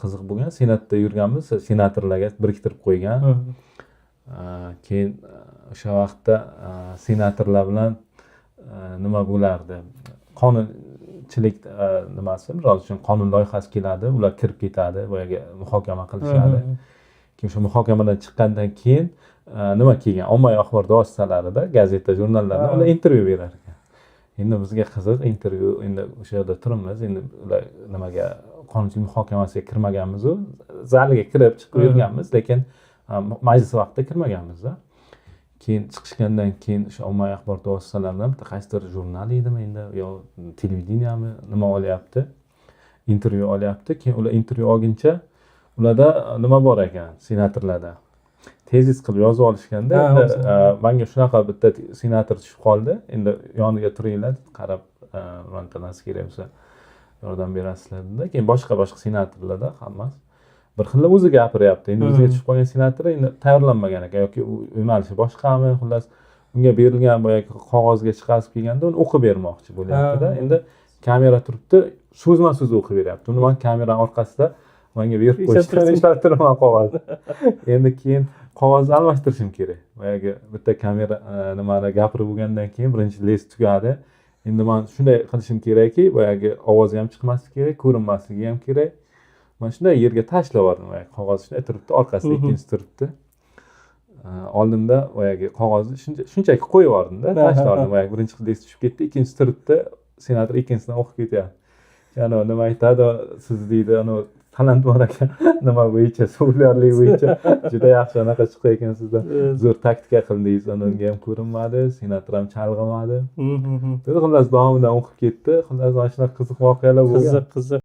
qiziq bo'lgan, senatda yurganmiz, senatorlarga biriktirib qo'ygan. Keyin o'sha vaqtda senatorlar bilan nima bo'lardi, qonunchilik nimasi, misol uchun qonun loyihasi keladi, ular kirib ketadi, boyaga muhokama qilishadi. Keyin o'sha muhokamadan chiqqandan keyin nima kelgan, ommaviy axborot vositalarida, gazeta, jurnallarda ular intervyu berar ekan. Endi bizga qiziq, intervyu, endi o'sha yerda turibmiz, endi ular nimaga, qonunchilik muhokamasiga kirmaganmiz-u, zaliga kirib chiqib yurganmiz, lekin majlis vaqtida kirmaganmiz-da. Keyin chiqishgandan keyin o'sha ommaviy axborot vositalaridan bitta qaysidir jurnal edimi endi yo televideniyami nima olyapti, intervyu olyapti. Keyin ular intervyu olguncha ularda nima bor ekan, senatorlarda tezis qilib yozib olishganda, endi menga shunaqa bitta senator tushib qoldi. Endi yoniga turinglar, qarab bironta narsa kerak bo'lsa yordam berasizlar dedi. Keyin boshqa senatorlarda hammasi bir xil o'zi gapiryapti. Endi o'ziga tushib qolgan senator endi tayyorlanmagan ekan yoki u yo'nalishi boshqami, xullas unga berilgan boyagi qog'ozga chiqazib kelganda uni o'qib bermoqchi bo'lyapti-da. Endi kamera turibdi, so'zma-so'z o'qib beryapti. Uni men kameraning orqasida menga berib qo'yishdi, ishlattiraman qog'ozni. Endi keyin qog'ozni almashtirishim kerak. Boyagi bitta kamera nimada gapirib bo'lgandan keyin birinchi les tugadi. Endi men shunday qilishim kerakki, boyagi ovozi ham chiqmasligi kerak, ko'rinmasligi ham kerak. Men shunday yerga tashlab yubordim, qog'oz shunday turibdi, orqasida ikkinchisi turibdi. Oldimda boyagi qog'ozni shunchaki qo'yib yubordim-da, tashlab yubordim. Boyagi birinchi les tushib ketdi, ikkinchisi turibdi, senator ikkinchisidan o'qib ketyapti. Yana nima aytadi, siz deydi, talant bor ekan, nima bo'yicha, suvlarlik bo'yicha juda yaxshi anaqa chiqqan ekansizlar. Zo'r taktika qildingiz, unga ham ko'rinmadi, senator ham chalg'imadi. Xullas davomidan o'qib ketdi. Xullas mana shunaqa qiziq voqealar bo'lgan. Qiziq.